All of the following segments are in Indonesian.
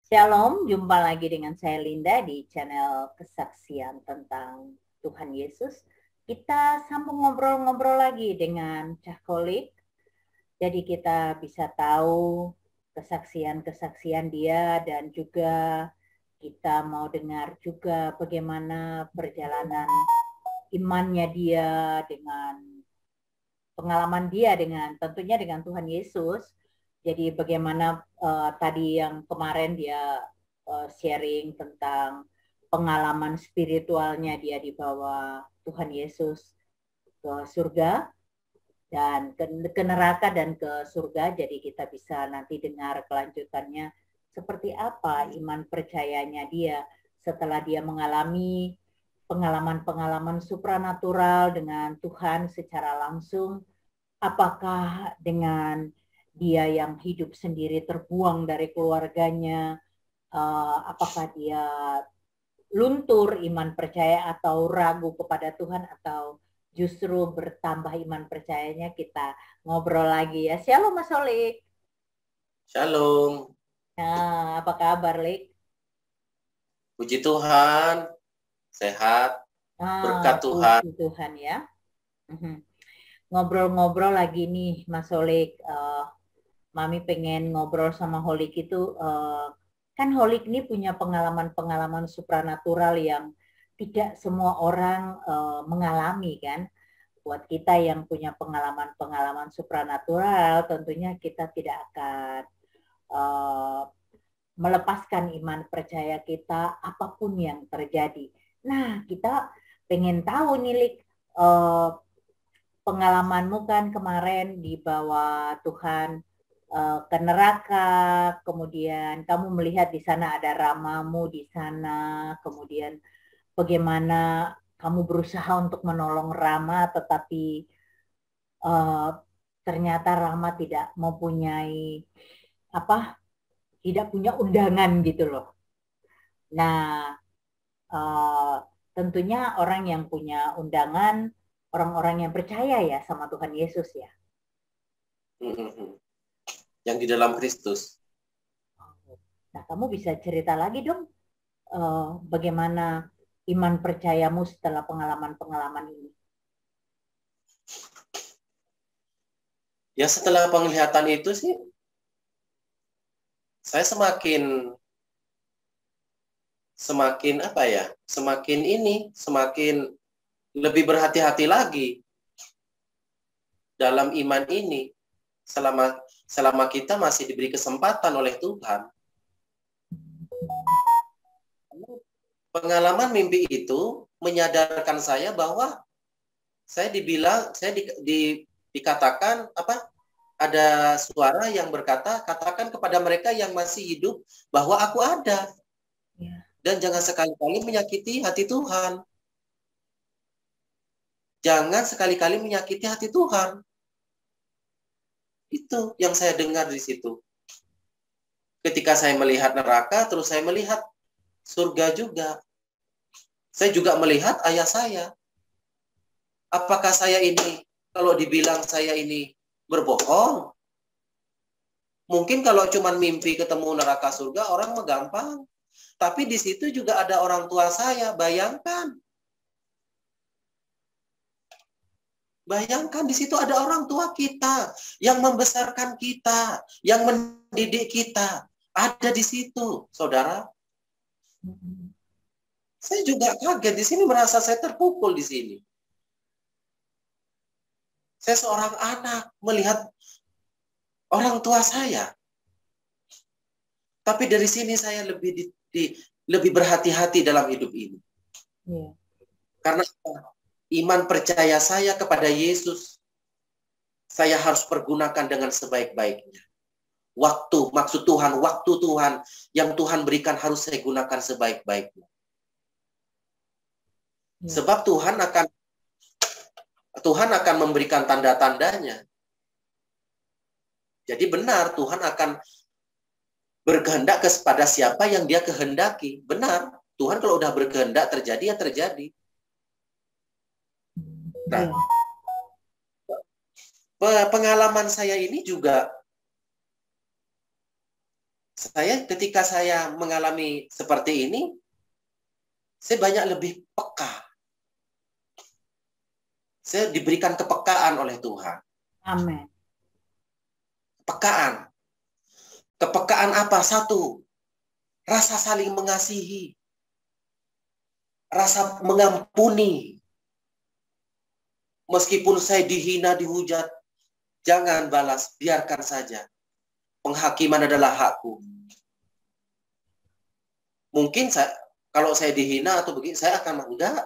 Shalom, jumpa lagi dengan saya Linda di channel kesaksian tentang Tuhan Yesus. Kita sambung ngobrol-ngobrol lagi dengan Cakolik. Jadi kita bisa tahu kesaksian-kesaksian dia dan juga kita mau dengar juga bagaimana perjalanan imannya dia dengan pengalaman dia dengan tentunya dengan Tuhan Yesus. Jadi bagaimana tadi yang kemarin dia sharing tentang pengalaman spiritualnya dia di bawah Tuhan Yesus ke surga dan ke neraka dan ke surga. Jadi kita bisa nanti dengar kelanjutannya seperti apa iman percayanya dia setelah dia mengalami pengalaman-pengalaman supranatural dengan Tuhan secara langsung. Apakah dengan dia yang hidup sendiri terbuang dari keluarganya, apakah dia luntur iman percaya atau ragu kepada Tuhan atau justru bertambah iman percayanya, kita ngobrol lagi ya. Shalom Mas Solik. Shalom. Nah, apa kabar Lik? Puji Tuhan, sehat, berkat Tuhan. Puji Tuhan ya. Ngobrol-ngobrol lagi nih Mas Solik. Mami pengen ngobrol sama Holik itu, kan Holik ini punya pengalaman-pengalaman supranatural yang tidak semua orang mengalami kan. Buat kita yang punya pengalaman-pengalaman supranatural, tentunya kita tidak akan melepaskan iman percaya kita apapun yang terjadi. Nah, kita pengen tahu nih Lik, pengalamanmu kan kemarin di bawah Tuhan ke neraka, kemudian kamu melihat di sana ada Ramamu di sana, kemudian bagaimana kamu berusaha untuk menolong Rama, tetapi ternyata Rama tidak mempunyai tidak punya undangan gitu loh. Nah, tentunya orang yang punya undangan, orang-orang yang percaya ya sama Tuhan Yesus ya. Yang di dalam Kristus. Nah, kamu bisa cerita lagi dong, bagaimana iman percayamu setelah pengalaman-pengalaman ini? Ya setelah penglihatan itu sih, saya semakin semakin lebih berhati-hati lagi dalam iman ini selama kita masih diberi kesempatan oleh Tuhan. Pengalaman mimpi itu menyadarkan saya bahwa saya dikatakan ada suara yang berkata, katakan kepada mereka yang masih hidup bahwa aku ada. Dan jangan sekali-kali menyakiti hati Tuhan. Jangan sekali-kali menyakiti hati Tuhan. Itu yang saya dengar di situ. Ketika saya melihat neraka, terus saya melihat surga juga. Saya juga melihat ayah saya. Apakah saya ini, kalau dibilang saya ini berbohong? Mungkin kalau cuma mimpi ketemu neraka surga, orang mah gampang. Tapi di situ juga ada orang tua saya, bayangkan. Bayangkan di situ ada orang tua kita yang membesarkan kita, yang mendidik kita. Ada di situ, saudara. Saya juga kaget di sini, merasa saya terpukul di sini. Saya seorang anak melihat orang tua saya. Tapi dari sini saya lebih berhati-hati dalam hidup ini. Karena iman percaya saya kepada Yesus, saya harus pergunakan dengan sebaik-baiknya. Maksud Tuhan, waktu Tuhan yang Tuhan berikan harus saya gunakan sebaik-baiknya. Sebab Tuhan akan memberikan tanda-tandanya. Jadi benar, Tuhan akan berkehendak kepada siapa yang dia kehendaki. Benar, Tuhan kalau udah berkehendak terjadi, ya terjadi. Nah, pengalaman saya ini juga Ketika saya mengalami seperti ini, saya banyak lebih peka. Saya diberikan kepekaan oleh Tuhan. Amin. Kepekaan. Kepekaan apa? Satu, rasa saling mengasihi. Rasa mengampuni. Meskipun saya dihina, dihujat, jangan balas, biarkan saja. Penghakiman adalah hakku. Mungkin kalau saya dihina atau begini, saya akan enggak.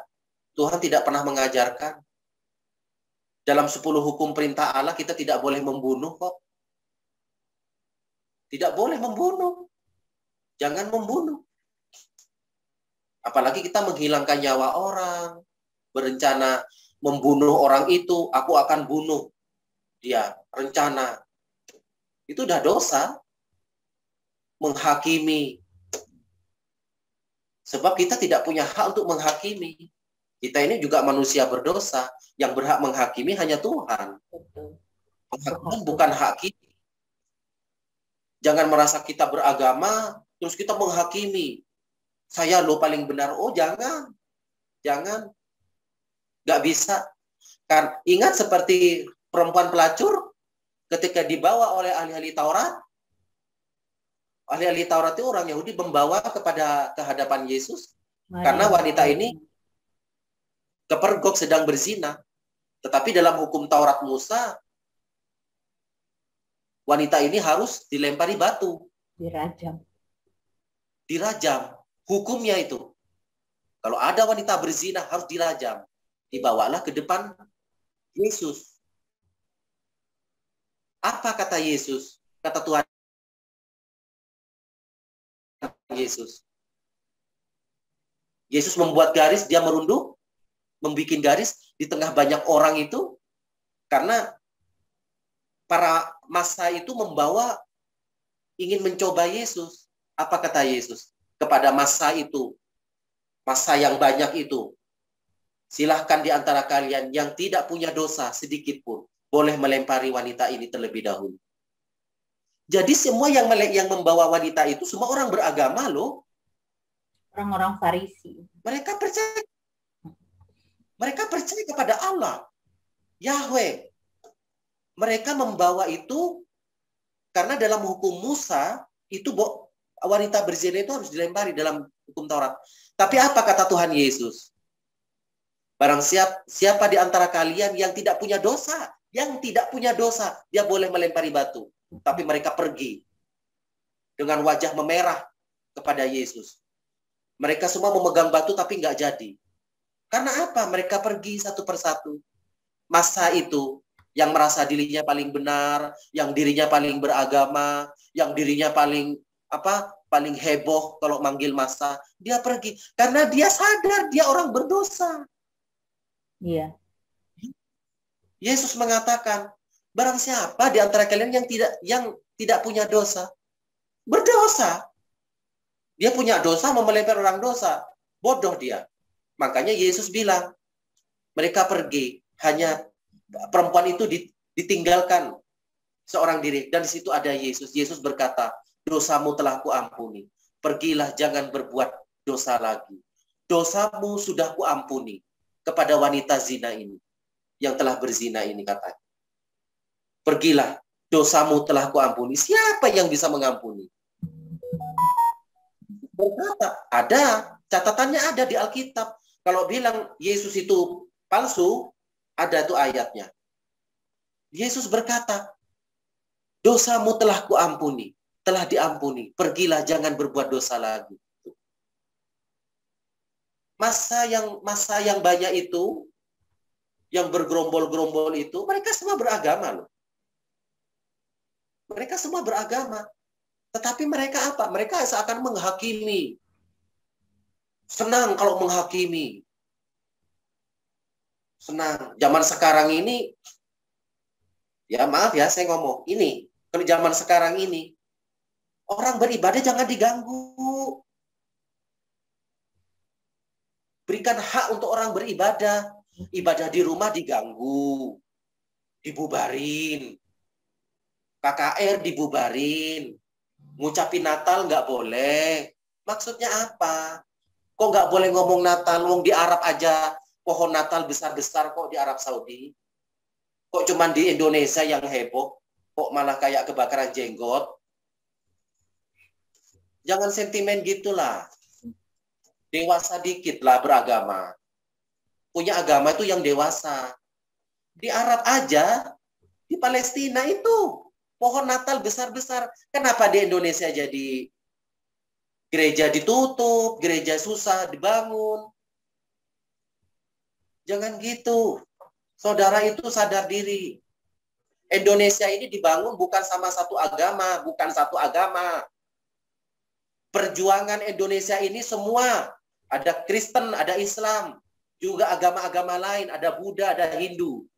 Tuhan tidak pernah mengajarkan. Dalam 10 hukum perintah Allah, kita tidak boleh membunuh kok. Tidak boleh membunuh. Jangan membunuh. Apalagi kita menghilangkan nyawa orang, berencana membunuh orang itu, aku akan bunuh dia, rencana. Itu udah dosa. Menghakimi. Sebab kita tidak punya hak untuk menghakimi. Kita ini juga manusia berdosa. Yang berhak menghakimi hanya Tuhan. Penghakiman bukan hak kita. Jangan merasa kita beragama, terus kita menghakimi. Saya lo paling benar. Oh, jangan. Jangan. Nggak bisa. Kan ingat seperti perempuan pelacur ketika dibawa oleh ahli-ahli Taurat. Ahli-ahli Taurat itu orang Yahudi membawa ke hadapan Yesus. Karena wanita ini kepergok sedang berzina. Tetapi dalam hukum Taurat Musa, wanita ini harus dilempari batu. Dirajam. Dirajam. Hukumnya itu. Kalau ada wanita berzina harus dirajam. Dibawalah ke depan Yesus. Apa kata Yesus? Kata Tuhan Yesus. Yesus membuat garis, dia merunduk, membuat garis di tengah banyak orang itu, karena para massa itu ingin mencoba Yesus. Apa kata Yesus kepada massa itu? Massa yang banyak itu. Silahkan di antara kalian yang tidak punya dosa sedikit pun, boleh melempari wanita ini terlebih dahulu. Jadi semua yang membawa wanita itu semua orang beragama loh. Orang-orang Farisi. Mereka percaya kepada Allah. Yahweh. Mereka membawa itu karena dalam hukum Musa itu wanita berzina itu harus dilempari dalam hukum Taurat. Tapi apa kata Tuhan Yesus? Barang siapa di antara kalian yang tidak punya dosa, dia boleh melempari batu. Tapi mereka pergi dengan wajah memerah kepada Yesus. Mereka semua memegang batu tapi nggak jadi. Karena apa? Mereka pergi satu persatu. Masa itu yang merasa dirinya paling benar, yang dirinya paling beragama, yang dirinya paling heboh kalau manggil massa, dia pergi karena dia sadar dia orang berdosa. Iya. Yesus mengatakan, barang siapa di antara kalian yang tidak punya dosa, berdosa. Dia punya dosa, mau melempar orang dosa. Bodoh dia. Makanya Yesus bilang, mereka pergi. Hanya perempuan itu ditinggalkan seorang diri. Dan di situ ada Yesus. Yesus berkata, dosamu telah kuampuni. Pergilah, jangan berbuat dosa lagi. Dosamu sudah kuampuni kepada wanita zina ini. Yang telah berzina ini katanya. Pergilah, dosamu telah kuampuni. Siapa yang bisa mengampuni? Berkata, ada. Catatannya ada di Alkitab. Kalau bilang Yesus itu palsu, ada tuh ayatnya. Yesus berkata, dosamu telah kuampuni. Telah diampuni. Pergilah, jangan berbuat dosa lagi. Masa yang banyak itu, yang bergerombol-gerombol itu, mereka semua beragama loh. Mereka semua beragama. Tetapi mereka apa? Mereka seakan menghakimi. Senang kalau menghakimi. Senang. Zaman sekarang ini, ya maaf ya saya ngomong, ini, kalau zaman sekarang ini, orang beribadah jangan diganggu. Berikan hak untuk orang beribadah. Ibadah di rumah diganggu. Dibubarin. KKR dibubarin. Ngucapin Natal nggak boleh. Maksudnya apa? Kok nggak boleh ngomong Natal? Wong di Arab aja pohon Natal besar-besar kok di Arab Saudi. Kok cuman di Indonesia yang heboh? Kok malah kayak kebakaran jenggot? Jangan sentimen gitulah. Dewasa dikit lah beragama. Punya agama itu yang dewasa. Di Arab aja, di Palestina itu pohon Natal besar-besar. Kenapa di Indonesia jadi gereja ditutup, gereja susah dibangun? Jangan gitu. Saudara itu sadar diri. Indonesia ini dibangun bukan sama satu agama, bukan satu agama. Perjuangan Indonesia ini semua, ada Kristen, ada Islam, juga agama-agama lain, ada Buddha, ada Hindu.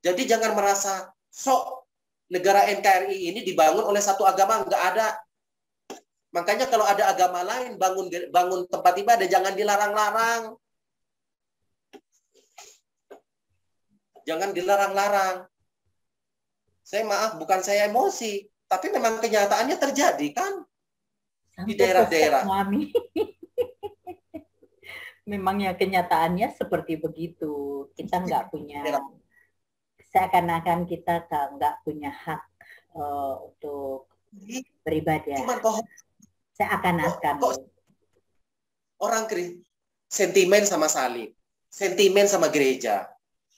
Jadi jangan merasa sok negara NKRI ini dibangun oleh satu agama, enggak ada. Makanya kalau ada agama lain bangun tempat ibadah jangan dilarang-larang. Jangan dilarang-larang. Saya maaf, bukan saya emosi, tapi memang kenyataannya terjadi kan di daerah-daerah. Memang ya kenyataannya seperti begitu. Kita nggak punya, seakan-akan kita nggak punya hak untuk beribadah. Cuman pohon. Seakan-akan. Orang sentimen sama salib, sentimen sama gereja,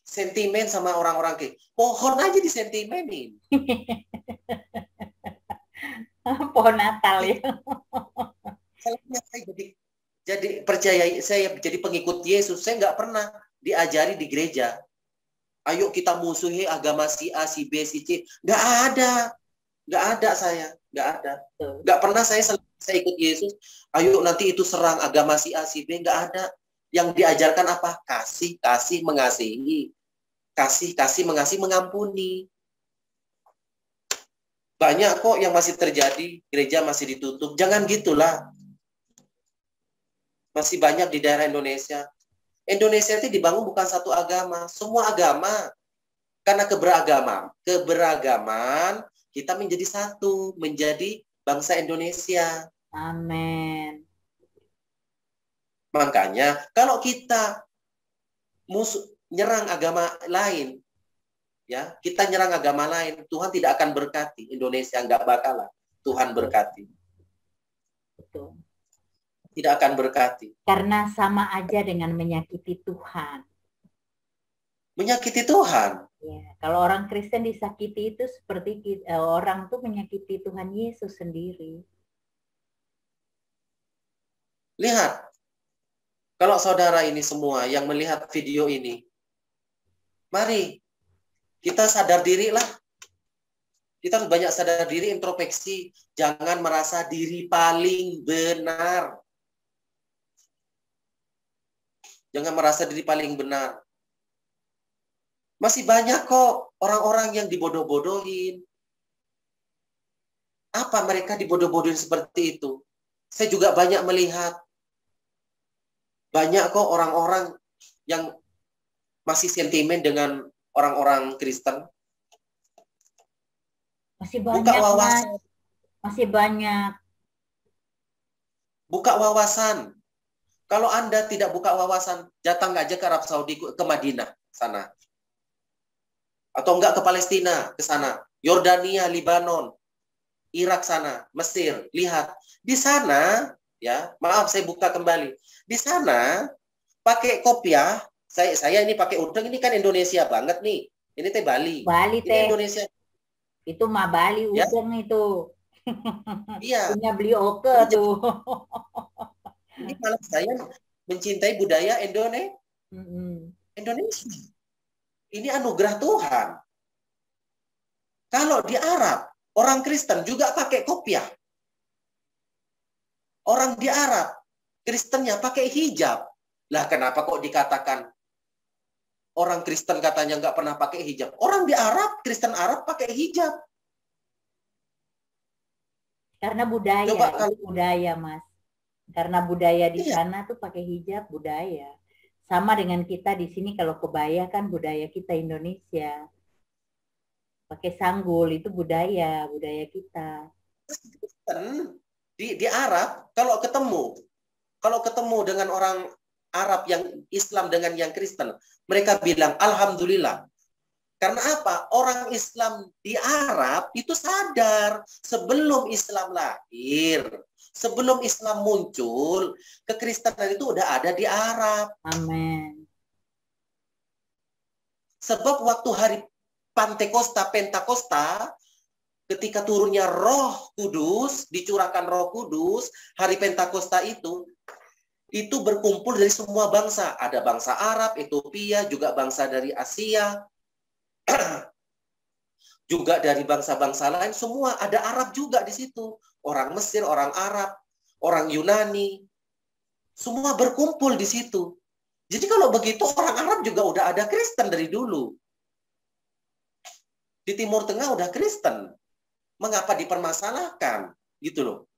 sentimen sama orang-orang pohon aja disentimenin. Pohon Natal ya. Saya jadi percaya, saya jadi pengikut Yesus, saya nggak pernah diajari di gereja. Ayo kita musuhi agama si A, si B, si C. Nggak ada saya, nggak ada. Nggak pernah saya ikut Yesus. Ayo nanti itu serang agama si A, si B, nggak ada. Yang diajarkan apa? Kasih, kasih, mengasihi. Kasih, kasih, mengasihi, mengampuni. Banyak kok yang masih terjadi, gereja masih ditutup. Jangan gitulah. Masih banyak di daerah Indonesia. Indonesia itu dibangun bukan satu agama, semua agama. Karena keberagaman kita menjadi satu, menjadi bangsa Indonesia. Amin. Makanya kalau kita nyerang agama lain, ya kita nyerang agama lain, Tuhan tidak akan berkati Indonesia, nggak bakalan Tuhan berkati. Betul. Tidak akan berkati. Karena sama aja dengan menyakiti Tuhan. Menyakiti Tuhan. Ya, kalau orang Kristen disakiti itu seperti orang tuh menyakiti Tuhan Yesus sendiri. Lihat, kalau saudara ini semua yang melihat video ini, mari kita sadar diri lah. Kita harus banyak sadar diri, introspeksi. Jangan merasa diri paling benar. Jangan merasa diri paling benar. Masih banyak kok orang-orang yang dibodoh-bodohin. Apa mereka dibodoh-bodohin seperti itu? Saya juga banyak melihat. Banyak kok orang-orang yang masih sentimen dengan orang-orang Kristen. Masih banyak. Buka wawasan. Masih banyak. Buka wawasan. Kalau Anda tidak buka wawasan, datang aja ke Arab Saudi, ke Madinah sana. Atau enggak ke Palestina, ke sana. Yordania, Libanon, Irak sana, Mesir. Lihat. Di sana, ya, maaf saya buka kembali. Di sana, pakai kopiah, saya ini pakai udeng, ini kan Indonesia banget nih. Ini teh Bali. Bali ini teh. Indonesia. Itu mah Bali udeng ya? Itu. Iya. Punya beli oke tuh. Ini malah saya mencintai budaya Indonesia. Indonesia. Ini anugerah Tuhan. Kalau di Arab, orang Kristen juga pakai kopiah. Orang di Arab, Kristennya pakai hijab. Lah kenapa kok dikatakan orang Kristen katanya nggak pernah pakai hijab? Orang di Arab, Kristen Arab pakai hijab. Karena budaya, budaya Mas. Karena budaya di sana tuh pakai hijab, budaya. Sama dengan kita di sini kalau kebaya kan budaya kita Indonesia. Pakai sanggul itu budaya kita. Kristen di Arab kalau ketemu dengan orang Arab yang Islam dengan yang Kristen, mereka bilang alhamdulillah. Karena apa? Orang Islam di Arab itu sadar sebelum Islam lahir, sebelum Islam muncul, kekristenan itu udah ada di Arab. Amin. Sebab waktu hari Pentakosta, ketika turunnya Roh Kudus, dicurahkan Roh Kudus, hari Pentakosta itu berkumpul dari semua bangsa. Ada bangsa Arab, Ethiopia, juga bangsa dari Asia, juga dari bangsa-bangsa lain, semua ada Arab juga di situ. Orang Mesir, orang Arab, orang Yunani, semua berkumpul di situ. Jadi kalau begitu orang Arab juga udah ada Kristen dari dulu. Di Timur Tengah udah Kristen. Mengapa dipermasalahkan? Gitu loh.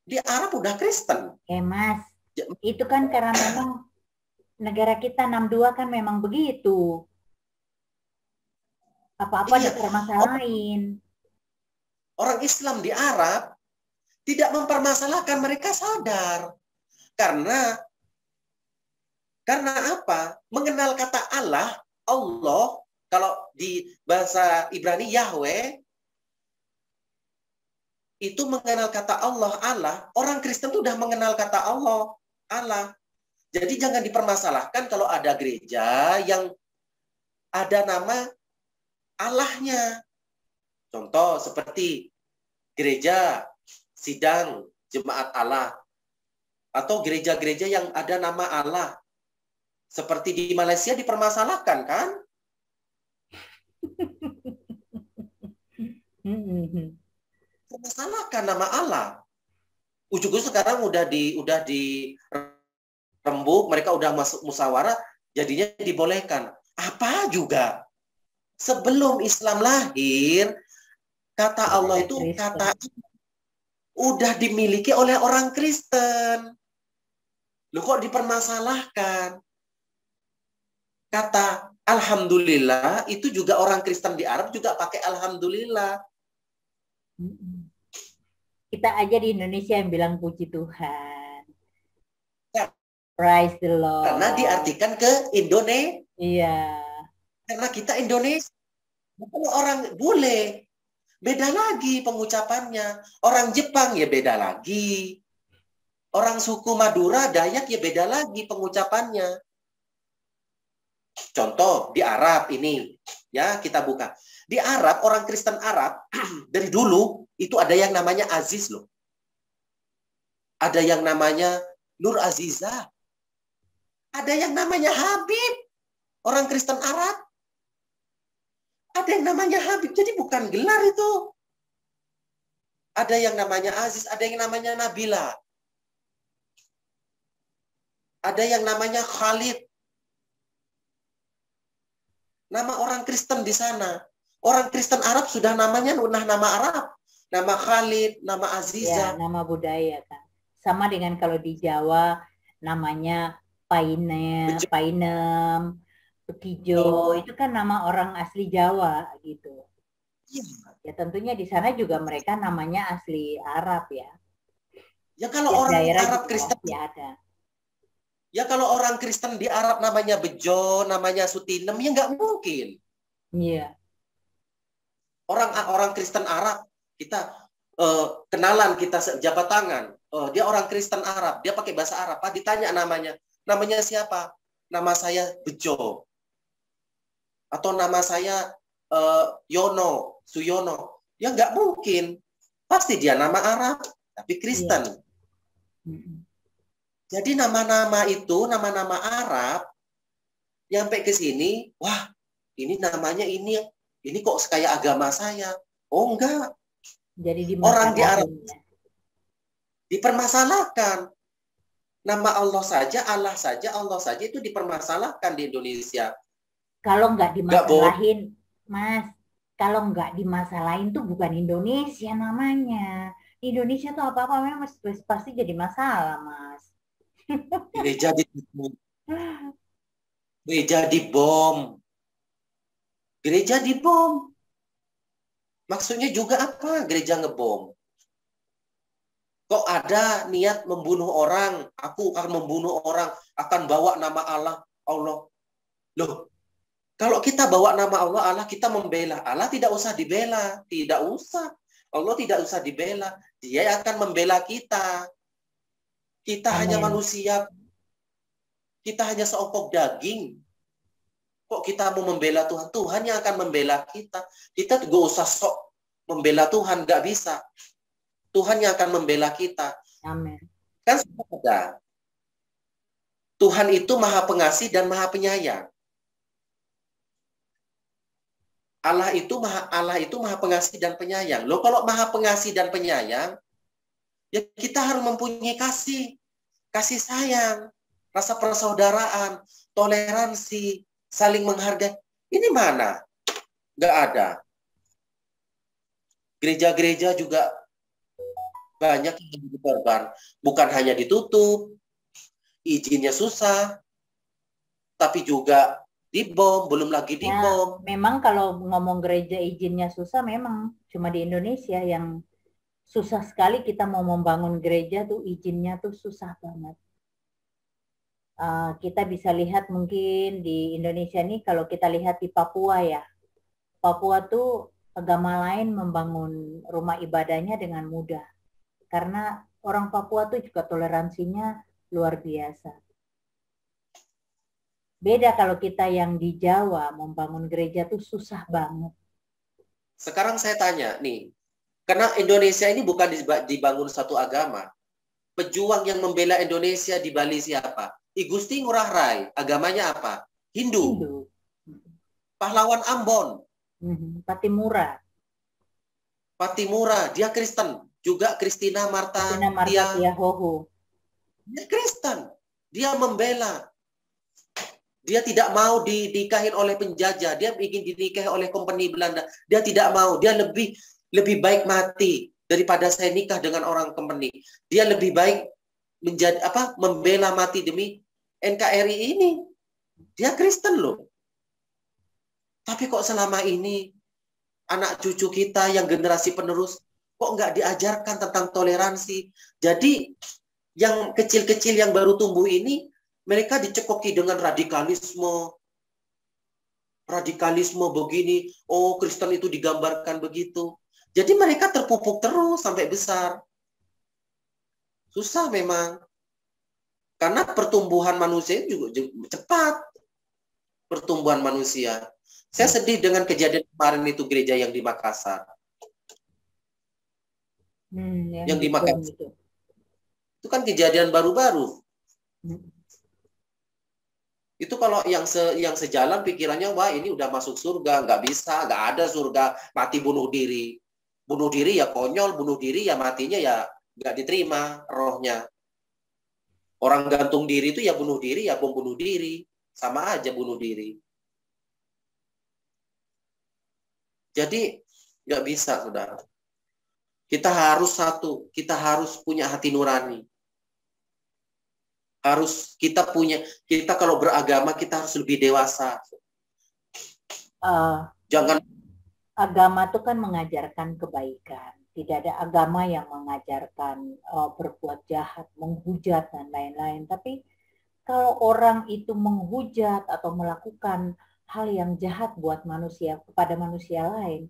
Di Arab udah Kristen. Mas, itu kan karena memang negara kita 62 kan memang begitu. Apa-apa dipermasalahin. Orang Islam di Arab tidak mempermasalahkan, mereka sadar. Karena apa? Mengenal kata Allah, kalau di bahasa Ibrani Yahweh, itu mengenal kata Allah. Orang Kristen itu sudah mengenal kata Allah. Jadi jangan dipermasalahkan kalau ada gereja yang ada nama Allahnya. Contoh seperti gereja sidang jemaat Allah. Atau gereja-gereja yang ada nama Allah. Seperti di Malaysia dipermasalahkan kan? Permasalahkan nama Allah. Ujung-ujung sekarang udah di rembuk, mereka udah masuk musyawarah, jadinya dibolehkan. Apa juga? Sebelum Islam lahir, kata Allah itu kata udah dimiliki oleh orang Kristen. Loh kok dipermasalahkan? Kata alhamdulillah itu juga orang Kristen di Arab juga pakai alhamdulillah. Kita aja di Indonesia yang bilang puji Tuhan. Ya. Praise the Lord. Karena diartikan ke Indonesia. Iya. Karena kita Indonesia. Kalau orang bule, beda lagi pengucapannya. Orang Jepang ya beda lagi. Orang suku Madura, Dayak ya beda lagi pengucapannya. Contoh di Arab ini, ya kita buka. Di Arab, orang Kristen Arab, dari dulu, itu ada yang namanya Aziz loh. Ada yang namanya Nur Aziza. Ada yang namanya Habib. Orang Kristen Arab. Ada yang namanya Habib, jadi bukan gelar itu. Ada yang namanya Aziz, ada yang namanya Nabila. Ada yang namanya Khalid. Nama orang Kristen di sana. Orang Kristen Arab sudah namanya nama Arab. Nama Khalid, nama Aziza. Ya, nama budaya kan. Sama dengan kalau di Jawa namanya Painem, Bekijo, itu kan nama orang asli Jawa gitu. Ya tentunya di sana juga mereka namanya asli Arab ya. Ya kalau orang Arab Kristen ya ada. Ya kalau orang Kristen di Arab namanya Bejo, namanya Sutinem, ya nggak mungkin. Iya. Orang Kristen Arab, kita kenalan, kita jabat tangan. Dia orang Kristen Arab, dia pakai bahasa Arab. Ditanya namanya. Namanya siapa? Nama saya Bejo. Atau nama saya Yono, Suyono. Ya nggak mungkin. Pasti dia nama Arab, tapi Kristen. Iya. Jadi nama-nama itu, nama-nama Arab, nyampe ke sini, wah, ini namanya ini kok kayak agama saya. Oh enggak. Jadi orang di Arab dipermasalahkan. Nama Allah saja, Allah saja itu dipermasalahkan di Indonesia. Kalau nggak dimasalahin, Mas, kalau nggak dimasalahin tuh bukan Indonesia namanya. Indonesia tuh apa-apa memang pasti jadi masalah, Mas. Gereja dibom. Gereja dibom. Maksudnya juga apa? Gereja ngebom. Kok ada niat membunuh orang, aku akan membunuh orang, akan bawa nama Allah. Loh, kalau kita bawa nama Allah, Allah kita membela. Allah tidak usah dibela, tidak usah. Allah tidak usah dibela, Dia akan membela kita. Kita hanya Amin. manusia, kita hanya seonggok daging. Kok kita mau membela Tuhan? Tuhan yang akan membela kita. Kita gak usah sok membela Tuhan, gak bisa. Tuhan yang akan membela kita. Amin. Kan sudah ada. Tuhan itu maha pengasih dan maha penyayang. Allah itu maha pengasih dan penyayang. Loh, kalau maha pengasih dan penyayang, ya kita harus mempunyai kasih sayang, rasa persaudaraan, toleransi, saling menghargai. Ini mana? Nggak ada. Gereja-gereja juga banyak yang jadi korban. Bukan hanya ditutup, izinnya susah, tapi juga dibom, belum lagi dibom. Memang kalau ngomong gereja izinnya susah, memang cuma di Indonesia yang susah sekali. Kita mau membangun gereja tuh izinnya tuh susah banget. Kita bisa lihat mungkin di Indonesia nih, kalau kita lihat di Papua ya, Papua tuh agama lain membangun rumah ibadahnya dengan mudah, karena orang Papua tuh juga toleransinya luar biasa. Beda kalau kita yang di Jawa membangun gereja tuh susah banget. Sekarang saya tanya nih, karena Indonesia ini bukan dibangun satu agama. Pejuang yang membela Indonesia di Bali siapa? I Gusti Ngurah Rai. Agamanya apa? Hindu. Pahlawan Ambon. Patimura. Patimura, dia Kristen. Juga Christina Marta Tiahoho. Dia Kristen. Dia membela. Dia tidak mau dinikahin oleh penjajah. Dia ingin dinikahi oleh company Belanda. Dia tidak mau. Dia lebih baik mati daripada saya nikah dengan orang company. Dia lebih baik membela mati demi NKRI ini. Dia Kristen loh. Tapi kok selama ini anak cucu kita yang generasi penerus kok nggak diajarkan tentang toleransi. Jadi yang kecil-kecil yang baru tumbuh ini mereka dicekoki dengan radikalisme. Radikalisme begini, oh Kristen itu digambarkan begitu. Jadi mereka terpupuk terus sampai besar. Susah memang. Karena pertumbuhan manusia juga cepat. Pertumbuhan manusia. Saya sedih dengan kejadian kemarin itu gereja yang di Makassar. Yang di Makassar. Itu kan kejadian baru-baru. Itu kalau yang sejalan pikirannya, wah ini udah masuk surga, nggak bisa, nggak ada surga, mati bunuh diri. Bunuh diri ya konyol, bunuh diri ya matinya ya nggak diterima rohnya. Orang gantung diri itu ya bunuh diri, ya bom bunuh diri. Sama aja bunuh diri. Jadi nggak bisa, saudara. Kita harus satu, kita harus punya hati nurani. Kita kalau beragama kita harus lebih dewasa. Jangan, agama itu kan mengajarkan kebaikan. Tidak ada agama yang mengajarkan berbuat jahat, menghujat dan lain-lain. Tapi kalau orang itu menghujat atau melakukan hal yang jahat buat manusia kepada manusia lain,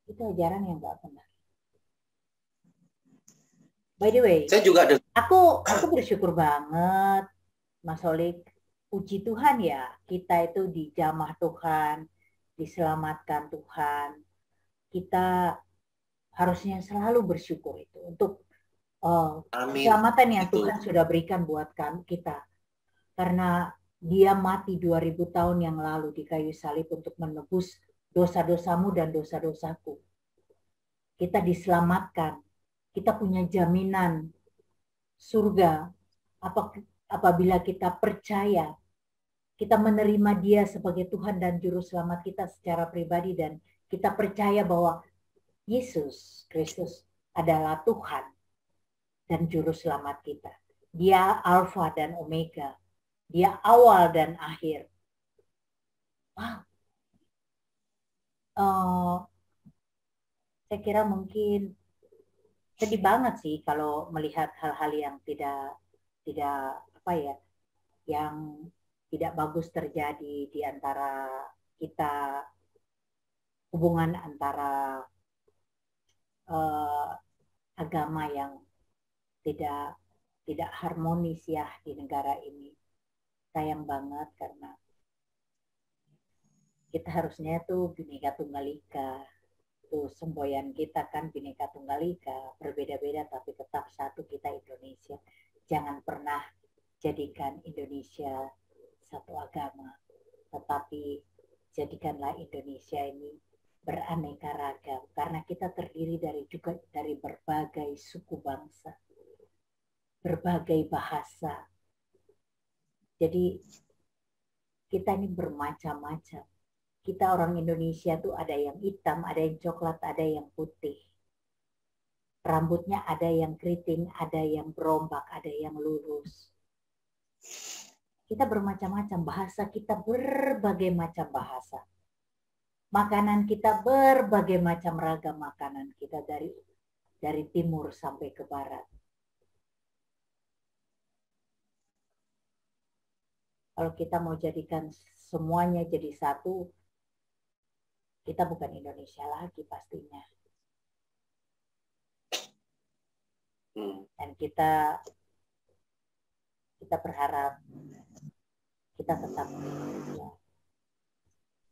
itu ajaran yang nggak benar. By the way, saya juga ada. Aku bersyukur banget, Mas Olik. Puji Tuhan ya, kita itu dijamah Tuhan, diselamatkan Tuhan. Kita harusnya selalu bersyukur itu untuk keselamatan yang Tuhan sudah berikan buat kita. Karena Dia mati 2000 tahun yang lalu di kayu salib untuk menebus dosa-dosamu dan dosa-dosaku. Kita diselamatkan. Kita punya jaminan surga apabila kita percaya, kita menerima Dia sebagai Tuhan dan Juru Selamat kita secara pribadi, dan kita percaya bahwa Yesus Kristus adalah Tuhan dan Juru Selamat kita. Dia Alfa dan Omega. Dia awal dan akhir. Saya kira mungkin sedih banget sih kalau melihat hal-hal yang tidak apa ya, yang tidak bagus terjadi di antara kita, hubungan antara agama yang tidak harmonis ya di negara ini. Sayang banget karena kita harusnya tuh Bhinneka Tunggal Ika. Tuh semboyan kita kan Bhinneka Tunggal Ika, berbeda-beda tapi tetap satu, kita Indonesia. Jangan pernah jadikan Indonesia satu agama, tetapi jadikanlah Indonesia ini beraneka ragam, karena kita terdiri juga dari berbagai suku bangsa, berbagai bahasa. Jadi kita ini bermacam-macam. Kita orang Indonesia tuh ada yang hitam, ada yang coklat, ada yang putih. Rambutnya ada yang keriting, ada yang berombak, ada yang lurus. Kita bermacam-macam, bahasa kita berbagai macam bahasa. Makanan kita berbagai macam ragam makanan kita, dari timur sampai ke barat. Kalau kita mau jadikan semuanya jadi satu, kita bukan Indonesia lagi pastinya. Dan kita berharap kita tetap Indonesia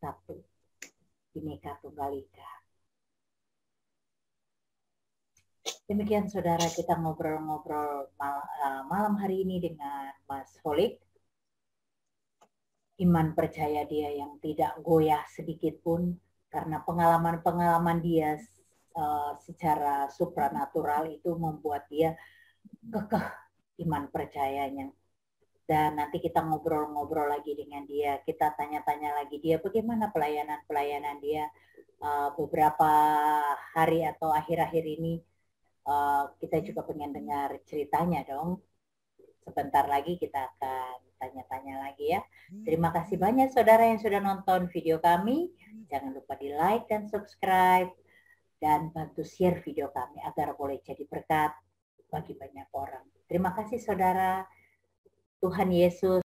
satu, Bhinneka Tunggal Ika. Demikian saudara, kita ngobrol-ngobrol malam hari ini dengan Mas Holik. Iman percaya dia yang tidak goyah sedikit pun, karena pengalaman-pengalaman dia secara supranatural itu membuat dia kekeh iman percayanya. Dan nanti kita ngobrol-ngobrol lagi dengan dia, kita tanya-tanya lagi dia bagaimana pelayanan dia beberapa hari atau akhir-akhir ini. Kita juga pengen dengar ceritanya dong. Sebentar lagi kita akan tanya-tanya lagi ya. Terima kasih banyak saudara yang sudah nonton video kami. Jangan lupa di like dan subscribe, dan bantu share video kami agar boleh jadi berkat bagi banyak orang. Terima kasih saudara. Tuhan Yesus